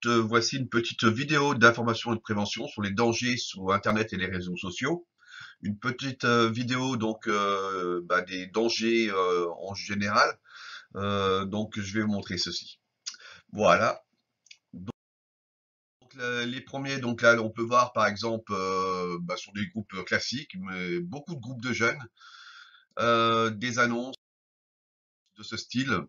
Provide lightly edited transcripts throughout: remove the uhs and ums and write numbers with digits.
Voici une petite vidéo d'information et de prévention sur les dangers sur Internet et les réseaux sociaux. Une petite vidéo des dangers en général. Donc je vais vous montrer ceci. Voilà. Les premiers, donc là on peut voir par exemple sur des groupes classiques, mais beaucoup de groupes de jeunes, des annonces de ce style.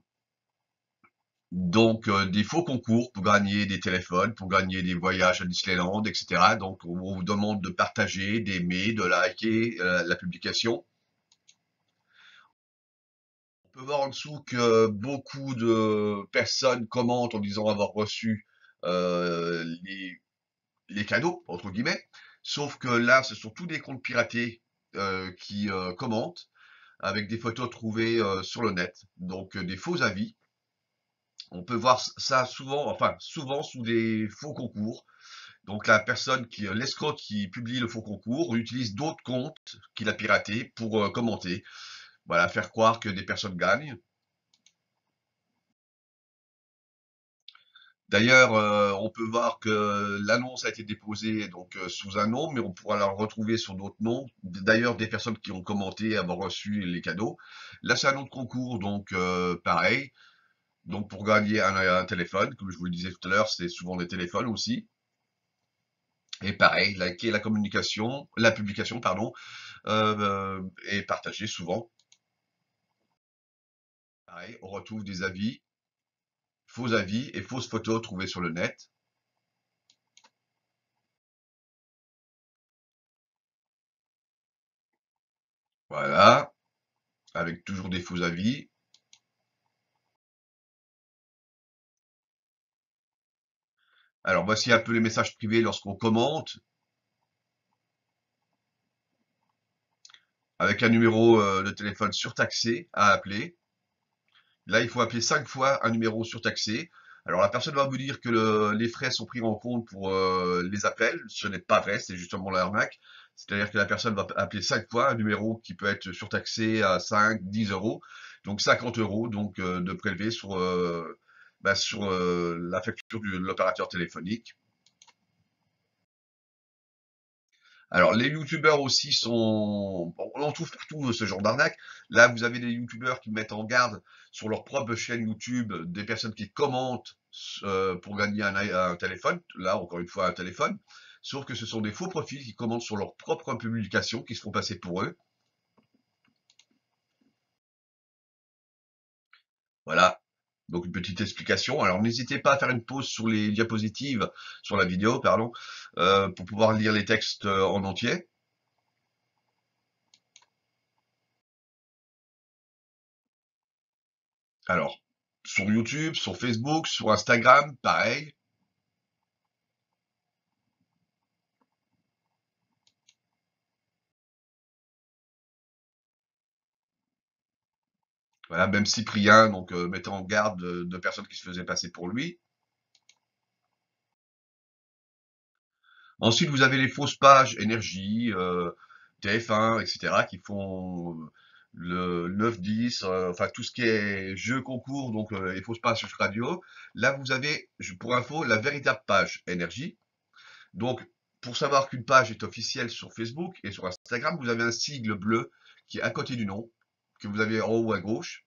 Des faux concours pour gagner des téléphones, pour gagner des voyages à Disneyland, etc. Donc, on vous demande de partager, d'aimer, de liker la publication. On peut voir en dessous que beaucoup de personnes commentent en disant avoir reçu euh, les, les cadeaux, entre guillemets. Sauf que là, ce sont tous des comptes piratés qui commentent avec des photos trouvées sur le net. Donc, des faux avis. On peut voir ça souvent, enfin souvent sous des faux concours. Donc la personne l'escroc qui publie le faux concours utilise d'autres comptes qu'il a piratés pour commenter. Voilà, faire croire que des personnes gagnent. D'ailleurs, on peut voir que l'annonce a été déposée sous un nom, mais on pourra la retrouver sur d'autres noms. D'ailleurs, des personnes qui ont commenté avoir reçu les cadeaux. Là, c'est un autre concours, pareil. Donc pour gagner un téléphone, comme je vous le disais tout à l'heure, c'est souvent des téléphones aussi. Et pareil, liker la publication, pardon, et partager souvent. Pareil, on retrouve des faux avis et fausses photos trouvées sur le net. Voilà, avec toujours des faux avis. Alors voici un peu les messages privés lorsqu'on commente, avec un numéro de téléphone surtaxé à appeler. Là, il faut appeler 5 fois un numéro surtaxé. Alors la personne va vous dire que les frais sont pris en compte pour les appels. Ce n'est pas vrai, c'est justement l'arnaque. C'est-à-dire que la personne va appeler 5 fois un numéro qui peut être surtaxé à 5, 10 euros. Donc 50 euros de prélever sur la facture de l'opérateur téléphonique. Alors, les youtubeurs aussi on en trouve partout ce genre d'arnaque. Là, vous avez des youtubeurs qui mettent en garde sur leur propre chaîne YouTube des personnes qui commentent pour gagner un téléphone. Là, encore une fois, un téléphone. Sauf que ce sont des faux profils qui commentent sur leur propre publication, qui se font passer pour eux. Voilà. Donc, une petite explication. Alors, n'hésitez pas à faire une pause sur les diapositives, sur la vidéo, pardon, pour pouvoir lire les textes en entier. Alors, sur YouTube, sur Facebook, sur Instagram, pareil. Voilà, même Cyprien, mettant en garde de personnes qui se faisaient passer pour lui. Ensuite, vous avez les fausses pages Énergie, TF1, etc., qui font le 9-10, enfin tout ce qui est jeu concours, les fausses pages sur radio. Là, vous avez, pour info, la véritable page Énergie. Donc, pour savoir qu'une page est officielle sur Facebook et sur Instagram, vous avez un sigle bleu qui est à côté du nom, que vous avez en haut à gauche.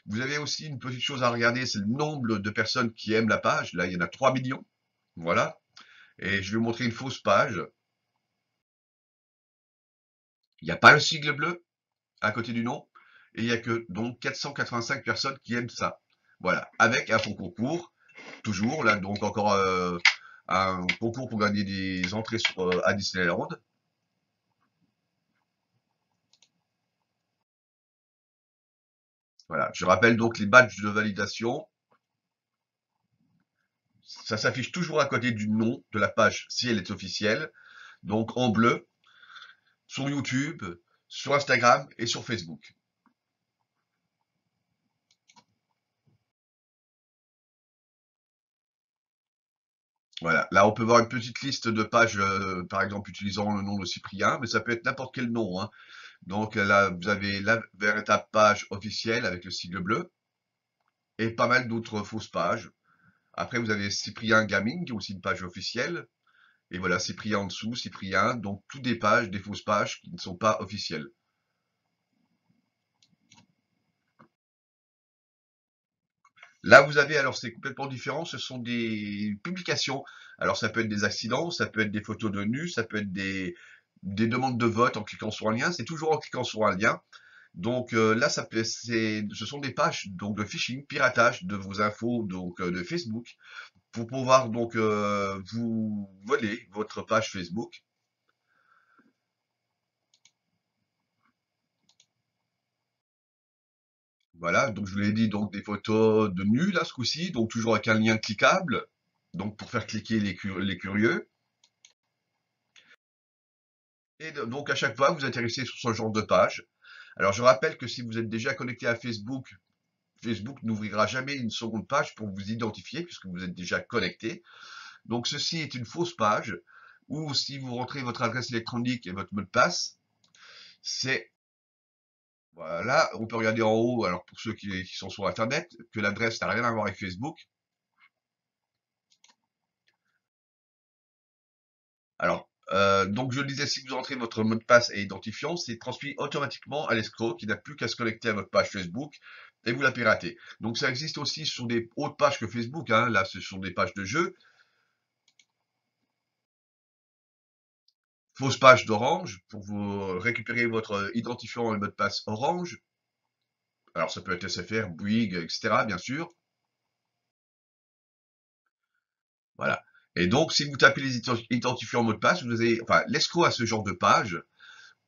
Vous avez aussi une petite chose à regarder, c'est le nombre de personnes qui aiment la page. Là, il y en a 3 millions. Voilà. Et je vais vous montrer une fausse page. Il n'y a pas le sigle bleu à côté du nom. Et il n'y a que donc 485 personnes qui aiment ça. Voilà. Avec un faux concours. Toujours. Là, donc encore un concours pour gagner des entrées à Disneyland. Voilà. Je rappelle donc les badges de validation. Ça s'affiche toujours à côté du nom de la page si elle est officielle. Donc en bleu. Sur YouTube, sur Instagram et sur Facebook. Voilà, là on peut voir une petite liste de pages, par exemple utilisant le nom de Cyprien, mais ça peut être n'importe quel nom, hein. Donc là, vous avez la véritable page officielle avec le sigle bleu et pas mal d'autres fausses pages Après, vous avez Cyprien Gaming, qui est aussi une page officielle. Et voilà, Cyprien en dessous, Cyprien. Donc, toutes des pages, des fausses pages qui ne sont pas officielles. Là, vous avez, alors c'est complètement différent, ce sont des publications. Alors, ça peut être des accidents, ça peut être des photos de nus, ça peut être des demandes de vote en cliquant sur un lien. C'est toujours en cliquant sur un lien. Donc là, ce sont des pages donc de phishing, piratage de vos infos donc de Facebook pour pouvoir donc vous voler votre page Facebook. Voilà, donc je vous l'ai dit, donc des photos de nus là ce coup-ci, donc toujours avec un lien cliquable, donc pour faire cliquer les curieux. Et donc à chaque fois, vous atterrissez sur ce genre de page. Alors je rappelle que si vous êtes déjà connecté à Facebook, Facebook n'ouvrira jamais une seconde page pour vous identifier puisque vous êtes déjà connecté. Donc ceci est une fausse page où si vous rentrez votre adresse électronique et votre mot de passe, c'est voilà, on peut regarder en haut, alors pour ceux qui sont sur Internet, que l'adresse n'a rien à voir avec Facebook. Alors, donc je le disais, si vous entrez votre mot de passe et identifiant, c'est transmis automatiquement à l'escroc qui n'a plus qu'à se connecter à votre page Facebook et vous la piratez. Donc ça existe aussi sur des autres pages que Facebook, hein. Là ce sont des pages de jeux, fausse page d'Orange pour vous récupérer votre identifiant et mot de passe Orange. Alors ça peut être SFR, Bouygues, etc. bien sûr. Voilà. Et donc si vous tapez les identifiants mot de passe, vous avez, enfin l'escroc a ce genre de page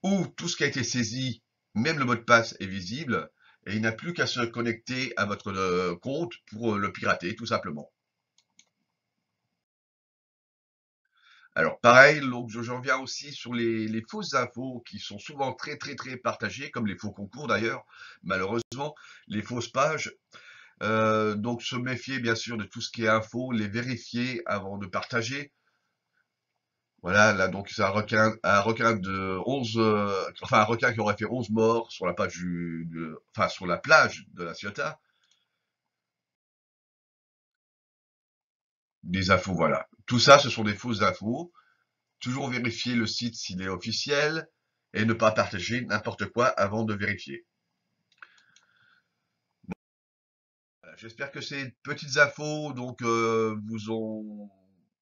où tout ce qui a été saisi, même le mot de passe est visible, et il n'a plus qu'à se connecter à votre compte pour le pirater, tout simplement. Alors pareil, donc je reviens aussi sur les fausses infos qui sont souvent très très très partagées, comme les faux concours d'ailleurs, malheureusement, les fausses pages. Donc se méfier bien sûr de tout ce qui est info, les vérifier avant de partager. Voilà, là donc c'est un requin de 11, enfin un requin qui aurait fait 11 morts sur la page enfin sur la plage de la Ciotat. Des infos, voilà. Tout ça, ce sont des fausses infos. Toujours vérifier le site s'il est officiel et ne pas partager n'importe quoi avant de vérifier. Voilà, j'espère que ces petites infos donc vous ont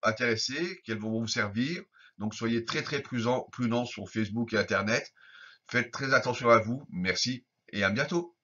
intéressé, qu'elles vont vous servir. Donc soyez très très prudents sur Facebook et Internet. Faites très attention à vous. Merci et à bientôt.